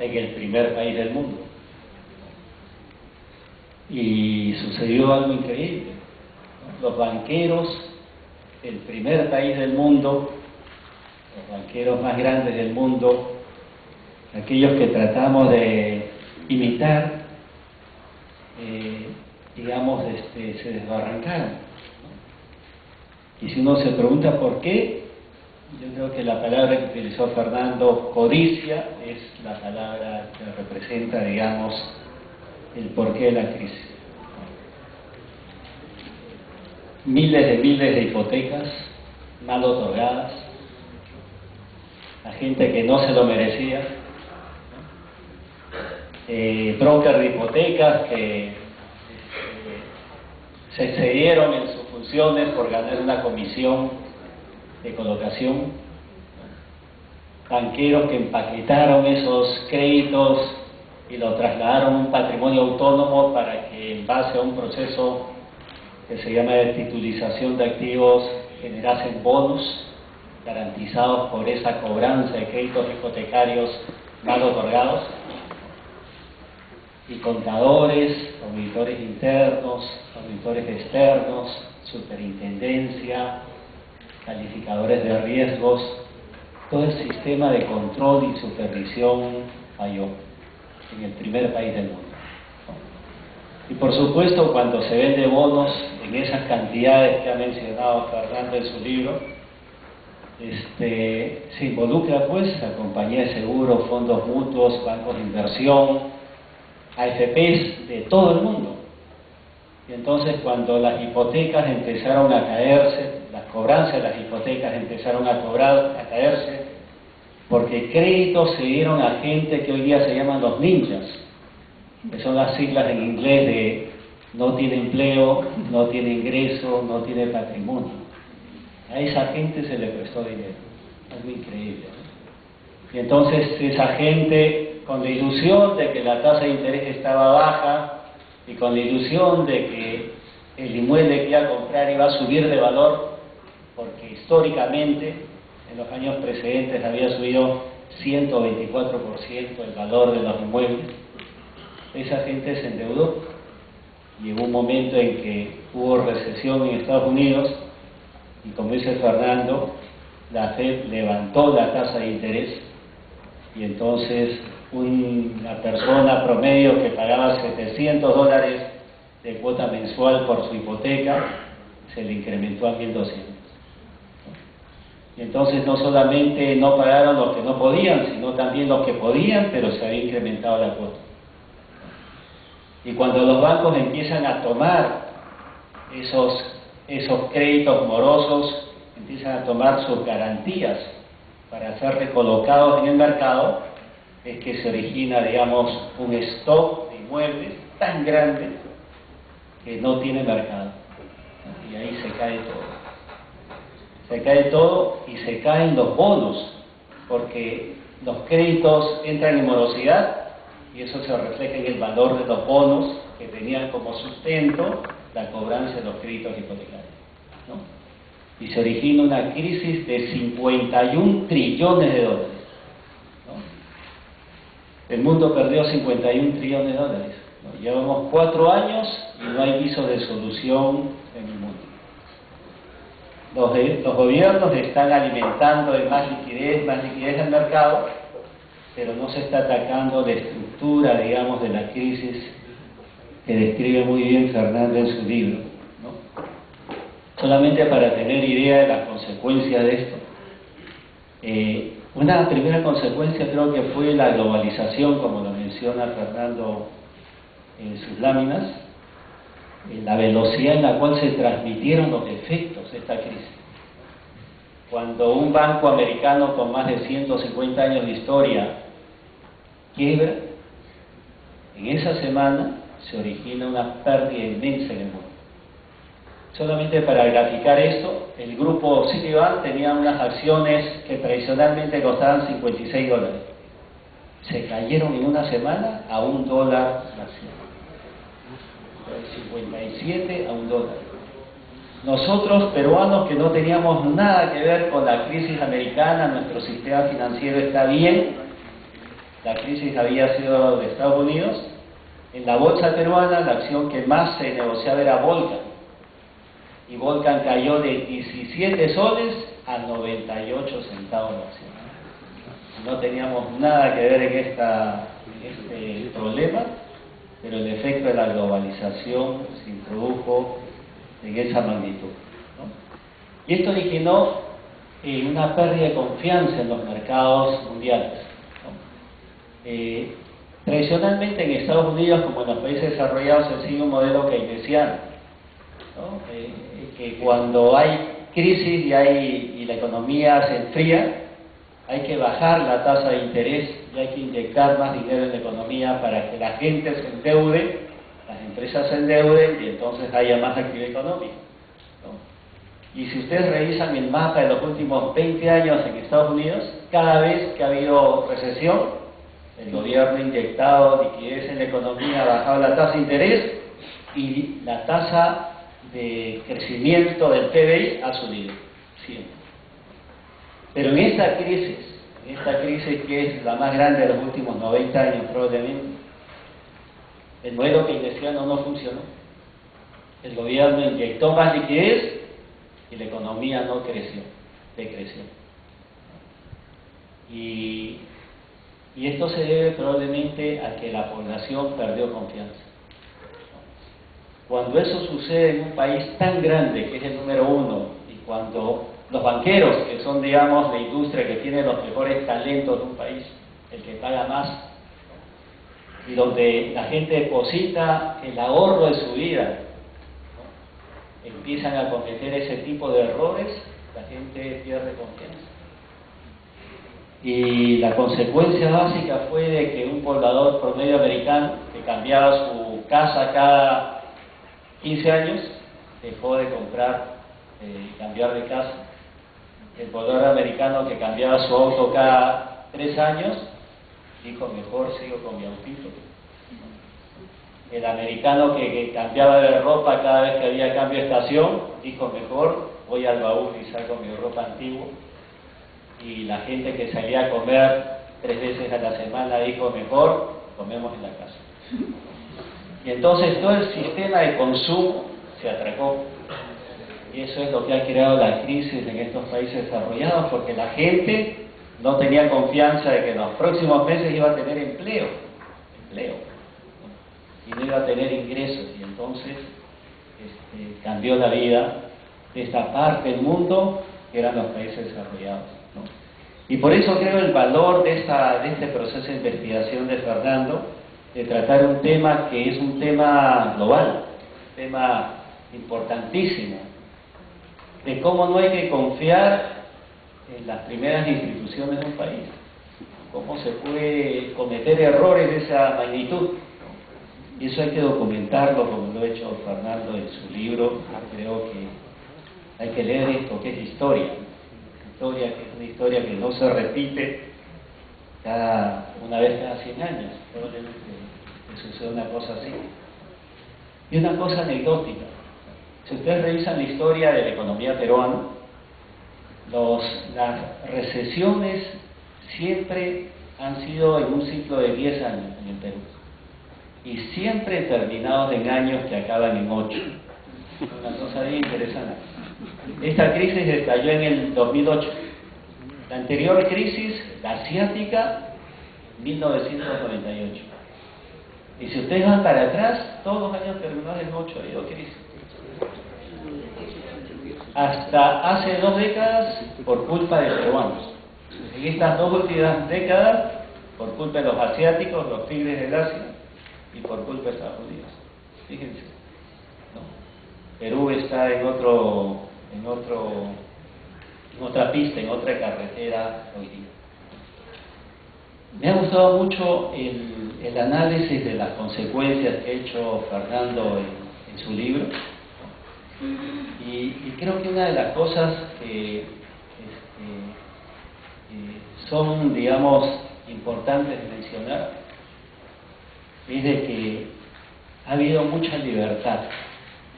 en el primer país del mundo. Y sucedió algo increíble, ¿no? Los banqueros del primer país del mundo, los banqueros más grandes del mundo, aquellos que tratamos de imitar, digamos, se desbarrancaron, ¿no? Y si uno se pregunta por qué, yo creo que la palabra que utilizó Fernando, codicia, es la palabra que representa, digamos, el porqué de la crisis. Miles de hipotecas mal otorgadas a gente que no se lo merecía, brokers de hipotecas que se excedieron en sus funciones por ganar una comisión de colocación, banqueros que empaquetaron esos créditos y lo trasladaron a un patrimonio autónomo para que en base a un proceso que se llama de titulización de activos generasen bonos garantizados por esa cobranza de créditos hipotecarios mal otorgados, y contadores, auditores internos, auditores externos, superintendencia, calificadores de riesgos, todo el sistema de control y supervisión falló en el primer país del mundo. Y por supuesto, cuando se vende bonos en esas cantidades que ha mencionado Fernando en su libro, se involucra pues a compañías de seguros, fondos mutuos, bancos de inversión, AFPs de todo el mundo. Y entonces cuando las hipotecas empezaron a caerse, las cobranzas de las hipotecas empezaron a caerse, porque créditos se dieron a gente que hoy día se llaman los ninjas, que son las siglas en inglés de no tiene empleo, no tiene ingreso, no tiene patrimonio. A esa gente se le prestó dinero. Algo increíble, ¿no? Y entonces esa gente, con la ilusión de que la tasa de interés estaba baja y con la ilusión de que el inmueble que iba a comprar iba a subir de valor, porque históricamente en los años precedentes había subido 124% el valor de los inmuebles, esa gente se endeudó. Llegó un momento en que hubo recesión en Estados Unidos y, como dice Fernando, la Fed levantó la tasa de interés y entonces una persona promedio que pagaba $700 de cuota mensual por su hipoteca se le incrementó a 1.200. Y entonces no solamente no pagaron los que no podían, sino también los que podían, pero se había incrementado la cuota. Y cuando los bancos empiezan a tomar esos créditos morosos, empiezan a tomar sus garantías para ser recolocados en el mercado, es que se origina, digamos, un stock de inmuebles tan grande que no tiene mercado. Y ahí se cae todo. Se cae todo y se caen los bonos, porque los créditos entran en morosidad y eso se refleja en el valor de los bonos que tenían como sustento la cobranza de los créditos hipotecarios, ¿no? Y se origina una crisis de 51 trillones de dólares. El mundo perdió 51 trillones de dólares. ¿No? Llevamos 4 años y no hay viso de solución en el mundo. Los gobiernos están alimentando de más liquidez al mercado, pero no se está atacando la estructura, digamos, de la crisis que describe muy bien Fernando en su libro, ¿no? Solamente para tener idea de las consecuencias de esto. Una primera consecuencia creo que fue la globalización, como lo menciona Fernando en sus láminas, la velocidad en la cual se transmitieron los efectos de esta crisis. Cuando un banco americano con más de 150 años de historia quiebra, en esa semana se origina una pérdida inmensa en el mundo. Solamente para graficar esto, el grupo Citibank tenía unas acciones que tradicionalmente costaban $56. Se cayeron en una semana a $1 la acción. De 57 a $1. Nosotros, peruanos, que no teníamos nada que ver con la crisis americana, nuestro sistema financiero está bien, la crisis había sido de Estados Unidos, en la bolsa peruana la acción que más se negociaba era Volcan. Y Volcan cayó de 17 soles a 98 centavos la acción. No teníamos nada que ver en este problema, pero el efecto de la globalización se introdujo en esa magnitud, ¿no? Y esto originó una pérdida de confianza en los mercados mundiales, ¿no? Tradicionalmente en Estados Unidos, como en los países desarrollados, se sigue un modelo keynesiano, ¿no? Que cuando hay crisis y la economía se enfría, hay que bajar la tasa de interés y hay que inyectar más dinero en la economía para que la gente se endeude, las empresas se endeuden y entonces haya más actividad económica, ¿no? Y si ustedes revisan el mapa de los últimos 20 años en Estados Unidos, cada vez que ha habido recesión, el gobierno ha inyectado liquidez en la economía, ha bajado la tasa de interés y la tasa de crecimiento del PBI ha subido siempre. Pero en esta crisis que es la más grande de los últimos 90 años probablemente, el modelo keynesiano no funcionó. El gobierno inyectó más liquidez y la economía no creció, decreció. Y esto se debe probablemente a que la población perdió confianza. Cuando eso sucede en un país tan grande, que es el número uno, y cuando los banqueros, que son, digamos, la industria que tiene los mejores talentos de un país, el que paga más, y donde la gente deposita el ahorro de su vida, ¿no?, empiezan a cometer ese tipo de errores, la gente pierde confianza. Y la consecuencia básica fue de que un poblador promedio americano, que cambiaba su casa cada 15 años, dejó de comprar y cambiar de casa. El poblador americano que cambiaba su auto cada 3 años, dijo, mejor sigo con mi autito. El americano que cambiaba de ropa cada vez que había cambio de estación, dijo, mejor voy al baúl y saco mi ropa antigua. Y la gente que salía a comer 3 veces a la semana dijo, mejor comemos en la casa. Y entonces todo el sistema de consumo se atracó. Y eso es lo que ha creado la crisis en estos países desarrollados, porque la gente no tenía confianza de que en los próximos meses iba a tener empleo, y no iba a tener ingresos, y entonces cambió la vida de esta parte del mundo que eran los países desarrollados, ¿no? Y por eso creo el valor de este proceso de investigación de Fernando, de tratar un tema que es un tema global, un tema importantísimo, de cómo no hay que confiar en las primeras instituciones de un país, cómo se puede cometer errores de esa magnitud, ¿no? Y eso hay que documentarlo, como lo ha hecho Fernando en su libro. Creo que hay que leer esto, que es historia, que es una historia que no se repite una vez cada 100 años, probablemente que suceda una cosa así. Y una cosa anecdótica. Si ustedes revisan la historia de la economía peruana, las recesiones siempre han sido en un ciclo de 10 años en el Perú. Y siempre terminados en años que acaban en 8. Una cosa bien interesante. Esta crisis estalló en el 2008. La anterior crisis, la asiática, 1998. Y si ustedes van para atrás, todos los años terminados en 8 ha habido crisis. Hasta hace 2 décadas por culpa de peruanos. En estas 2 últimas décadas, por culpa de los asiáticos, los tigres del Asia, y por culpa de Estados Unidos. Fíjense, ¿no? Perú está en otra pista, en otra carretera hoy día. Me ha gustado mucho el análisis de las consecuencias que ha hecho Fernando en su libro. Y creo que una de las cosas que son, digamos, importantes de mencionar es de que ha habido mucha libertad,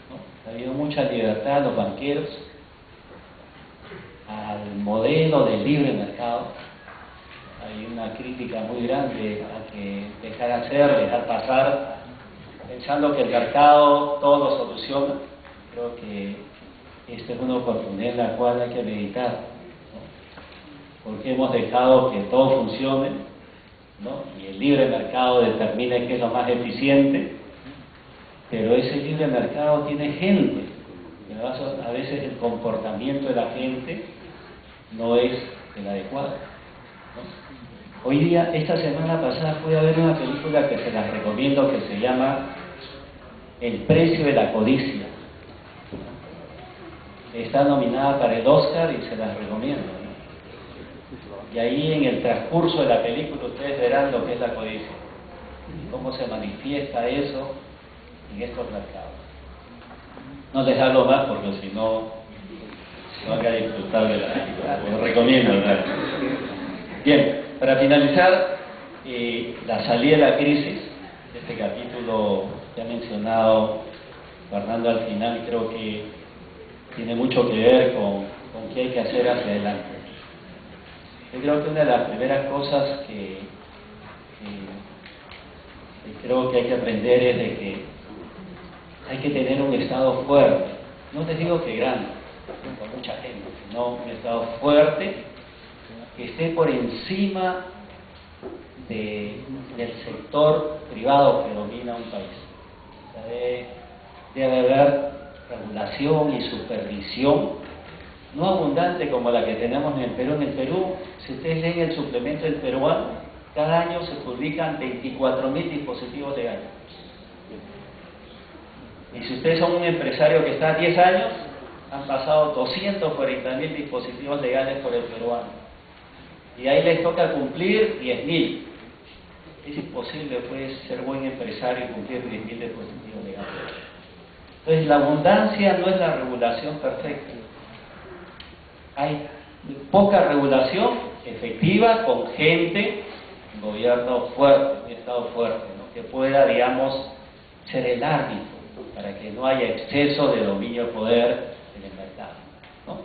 ¿no? Ha habido mucha libertad a los banqueros, al modelo del libre mercado, hay una crítica muy grande a que dejar hacer, dejar pasar, pensando que el mercado todo lo soluciona. Creo que esta es una oportunidad en la cual hay que meditar, ¿no? Porque hemos dejado que todo funcione, ¿no? Y el libre mercado determine qué es lo más eficiente, pero ese libre mercado tiene gente, pero a veces el comportamiento de la gente no es el adecuado, ¿no? Hoy día, esta semana pasada, fui a ver una película que se las recomiendo, que se llama El precio de la codicia. Está nominada para el Oscar y se las recomiendo, ¿no? Y ahí en el transcurso de la película ustedes verán lo que es la codicia, cómo se manifiesta eso en estos mercados. No les hablo más porque si no se van a disfrutar de la película. Les recomiendo, ¿verdad? Bien, para finalizar, la salida de la crisis, este capítulo que ha mencionado Fernando al final, creo que tiene mucho que ver con qué hay que hacer hacia adelante. Yo creo que una de las primeras cosas que creo que hay que aprender es de que hay que tener un Estado fuerte. No te digo que grande, con mucha gente, sino un Estado fuerte que esté por encima del sector privado que domina un país. O sea, debe haber regulación y supervisión, no abundante como la que tenemos en el Perú. En el Perú, si ustedes leen el suplemento del peruano, cada año se publican 24.000 dispositivos legales. Y si ustedes son un empresario que está a 10 años, han pasado 240.000 dispositivos legales por el peruano. Y ahí les toca cumplir 10.000. Es imposible, pues, ser buen empresario y cumplir 10.000 dispositivos legales. Entonces, la abundancia no es la regulación perfecta. Hay poca regulación efectiva con gente, un gobierno fuerte, un Estado fuerte, ¿no? Que pueda, digamos, ser el árbitro para que no haya exceso de dominio de poder en el mercado, ¿no?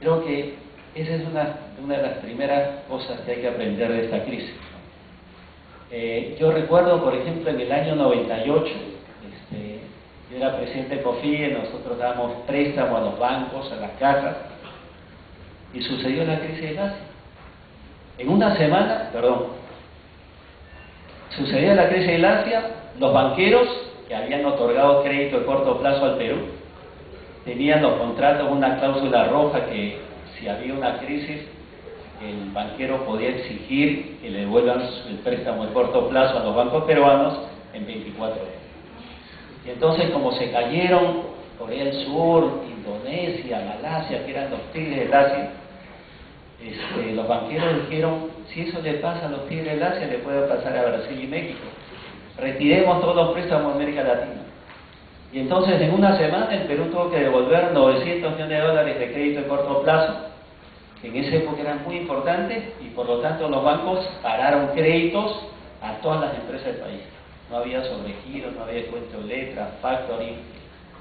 Creo que esa es una de las primeras cosas que hay que aprender de esta crisis. Yo recuerdo, por ejemplo, en el año 98, yo era presidente de COFIE, nosotros dábamos préstamos a los bancos, a las casas, y sucedió la crisis del Asia. En una semana, sucedió la crisis del Asia, los banqueros que habían otorgado crédito de corto plazo al Perú, tenían los contratos una cláusula roja que si había una crisis, el banquero podía exigir que le devuelvan el préstamo de corto plazo a los bancos peruanos en 24 horas. Y entonces, como se cayeron Corea del Sur, Indonesia, Malasia, que eran los tigres del Asia, los banqueros dijeron, si eso le pasa a los tigres del Asia, le puede pasar a Brasil y México. Retiremos todos los préstamos de América Latina. Y entonces, en una semana, el Perú tuvo que devolver 900 millones de dólares de crédito de corto plazo, que en esa época eran muy importantes, y por lo tanto los bancos pararon créditos a todas las empresas del país. No había sobregiro, no había cuento de letras, factoring,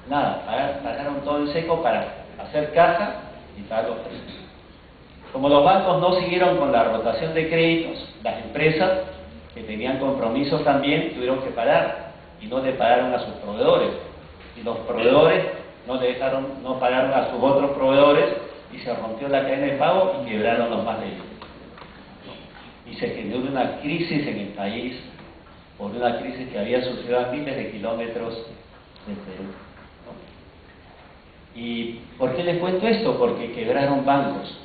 nada. Pararon todo en seco para hacer caja y pagar los préstamos. Como los bancos no siguieron con la rotación de créditos, las empresas que tenían compromisos también tuvieron que parar, y no le pagaron a sus proveedores. Y los proveedores no pagaron a sus otros proveedores, y se rompió la cadena de pago y quebraron los más débiles. Y se generó una crisis en el país, por una crisis que había sucedido a miles de kilómetros del Perú. ¿Y por qué les cuento esto? Porque quebraron bancos,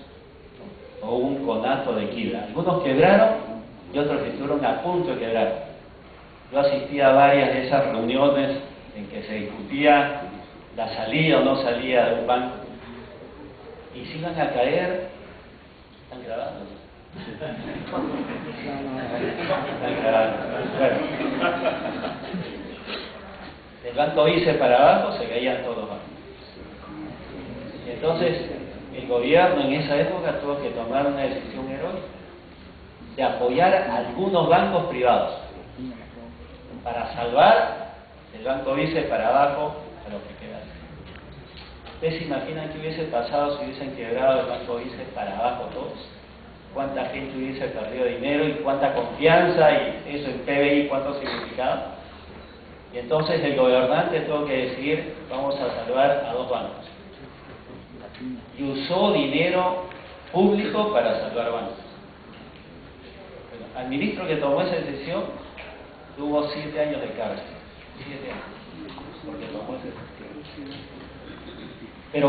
¿no? O hubo un conato de quiebra. Algunos quebraron y otros estuvieron a punto de quebrar. Yo asistí a varias de esas reuniones en que se discutía la salida o no salida de un banco. Y si iban a caer, están grabando. Están grabando. Bueno, del banco ICE para abajo se caían todos los bancos. Y entonces el gobierno en esa época tuvo que tomar una decisión heroica de apoyar a algunos bancos privados para salvar el banco ICE para abajo a los que quedaron. ¿Ustedes se imaginan qué hubiese pasado si hubiesen quebrado el banco ICE para abajo todos? cuánta gente hubiese perdido dinero y cuánta confianza, y eso en PBI cuánto significaba. Y entonces el gobernante tuvo que decir, vamos a salvar a 2 bancos. Y usó dinero público para salvar bancos. Bueno, al ministro que tomó esa decisión tuvo 7 años de cárcel. 7 años. Porque tomó esa decisión. Pero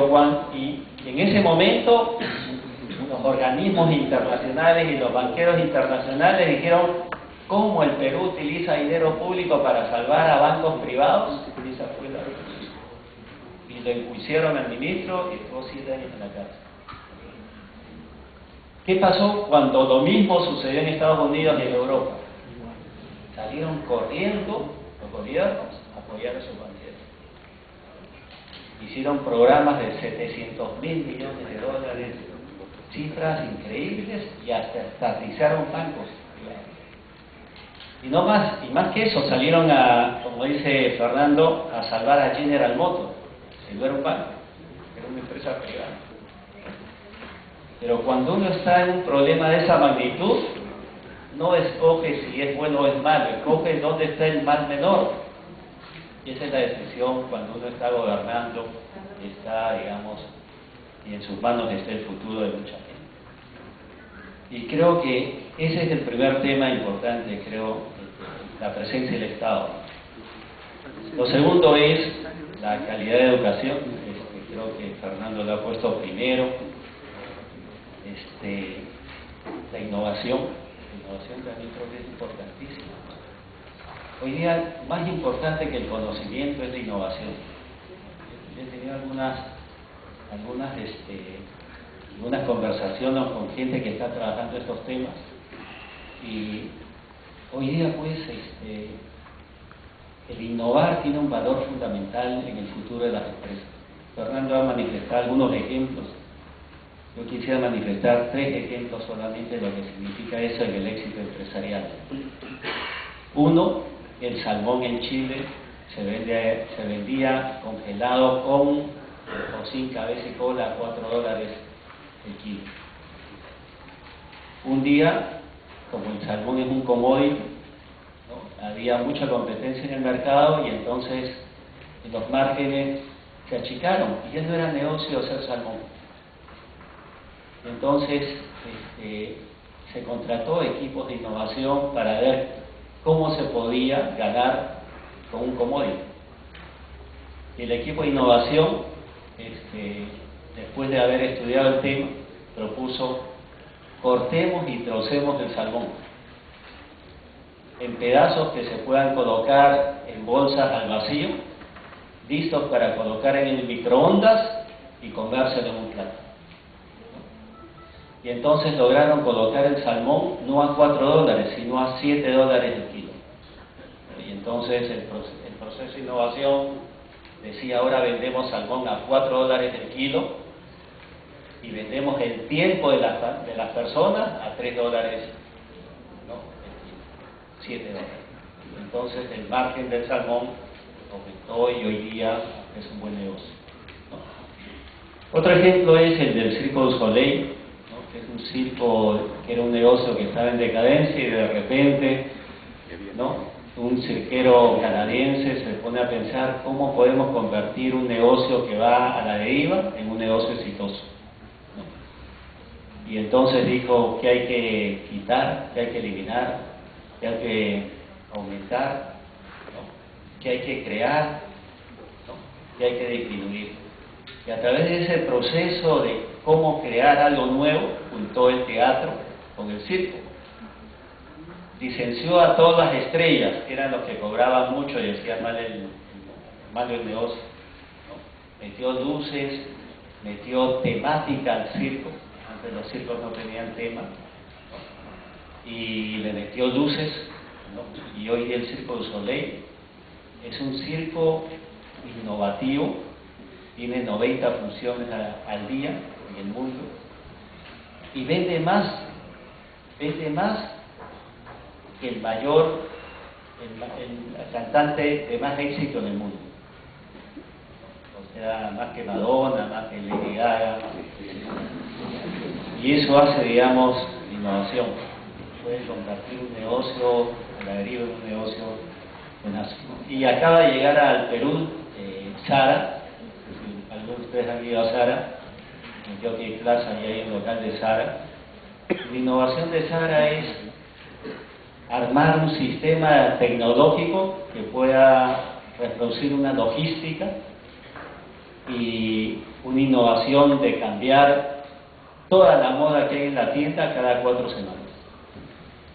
en ese momento los organismos internacionales y los banqueros internacionales dijeron, ¿cómo el Perú utiliza dinero público para salvar a bancos privados? Y esa fue la decisión. Y lo enjuiciaron al ministro y estuvo 7 años en la cárcel. ¿Qué pasó cuando lo mismo sucedió en Estados Unidos y en Europa? Salieron corriendo los gobiernos a apoyar a sus banqueros. Hicieron programas de 700.000 millones de dólares, cifras increíbles, y hasta estatizaron bancos. Y no más, y más que eso, salieron a, como dice Fernando, a salvar a General Motors, que no era un banco, era una empresa privada. Pero cuando uno está en un problema de esa magnitud, no escoge si es bueno o es malo, escoge dónde está el mal menor. Y esa es la decisión cuando uno está gobernando, está, digamos, y en sus manos está el futuro de mucha gente. Y creo que ese es el primer tema importante, creo, la presencia del Estado. Lo segundo es la calidad de educación, creo que Fernando lo ha puesto primero. La innovación también creo que es importantísima. Hoy día, más importante que el conocimiento es la innovación. He tenido algunas conversaciones con gente que está trabajando estos temas, y hoy día pues el innovar tiene un valor fundamental en el futuro de las empresas. Fernando ha manifestado algunos ejemplos. Yo quisiera manifestar 3 ejemplos solamente de lo que significa eso en el éxito empresarial. Uno, el salmón en Chile se vendía congelado con o sin cabeza y cola a $4 el kilo. Un día, como el salmón es un commodity, ¿no?, había mucha competencia en el mercado, y entonces los márgenes se achicaron y ya no era negocio hacer salmón. Entonces se contrató equipos de innovación para ver cómo se podía ganar con un commodity. Y el equipo de innovación, después de haber estudiado el tema, propuso: cortemos y trocemos el salmón en pedazos que se puedan colocar en bolsas al vacío, listos para colocar en el microondas y comérselo en un plato. Y entonces lograron colocar el salmón no a $4, sino a $7 el kilo. Y entonces el proceso de innovación decía: ahora vendemos salmón a $4 el kilo, y vendemos el tiempo de las personas a $3, ¿no?, el kilo, $7. Entonces el margen del salmón aumentó y hoy día es un buen negocio, ¿no? Otro ejemplo es el del Circo du Soleil, que es un circo que era un negocio que estaba en decadencia, y de repente, ¿no?, un cirquero canadiense se pone a pensar cómo podemos convertir un negocio que va a la deriva en un negocio exitoso, ¿no? Y entonces dijo que hay que quitar, que hay que eliminar, que hay que aumentar, ¿no?, que hay que crear, ¿no?, que hay que disminuir. Y a través de ese proceso de cómo crear algo nuevo, juntó el teatro con el circo. Licenció a todas las estrellas, que eran los que cobraban mucho y hacían mal el negocio, ¿no? Metió luces, metió temática al circo. Antes los circos no tenían tema, ¿no?, y le metió luces, ¿no? Y hoy el Circo du Soleil es un circo innovativo. Tiene 90 funciones al día en el mundo, y vende más que el cantante de más éxito en el mundo. O sea, más que Madonna, más que Lady Gaga. Y eso hace, digamos, innovación. Puede compartir un negocio, a la deriva de un negocio buenazo. Y acaba de llegar al Perú Sara, si algunos de ustedes han ido a Sara, en Jockey Plaza y hay un local de Sara. La innovación de Sara es armar un sistema tecnológico que pueda reproducir una logística y una innovación de cambiar toda la moda que hay en la tienda cada 4 semanas.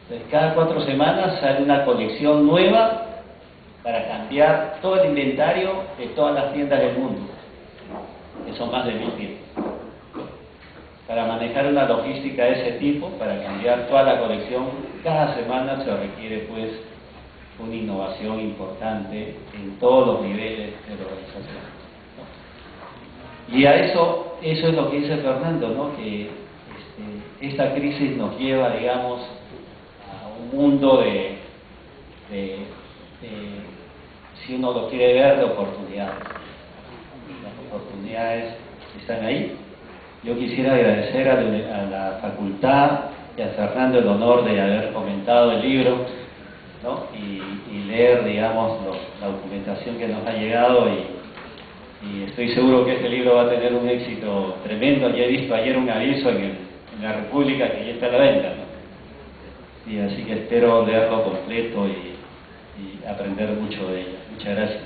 Entonces, cada 4 semanas sale una colección nueva para cambiar todo el inventario de todas las tiendas del mundo, que son más de 1000 tiendas. Para manejar una logística de ese tipo, para cambiar toda la colección, cada semana se requiere pues una innovación importante en todos los niveles de la organización, ¿no? Y a eso es lo que dice Fernando, ¿no? Que esta crisis nos lleva, digamos, a un mundo si uno lo quiere ver, de oportunidades. Las oportunidades están ahí. Yo quisiera agradecer a la facultad y a Fernando el honor de haber comentado el libro, ¿no? y leer, digamos, la documentación que nos ha llegado, y estoy seguro que este libro va a tener un éxito tremendo. Ya he visto ayer un aviso en la República que ya está a la venta, ¿no? Y así que espero leerlo completo y aprender mucho de ella. Muchas gracias.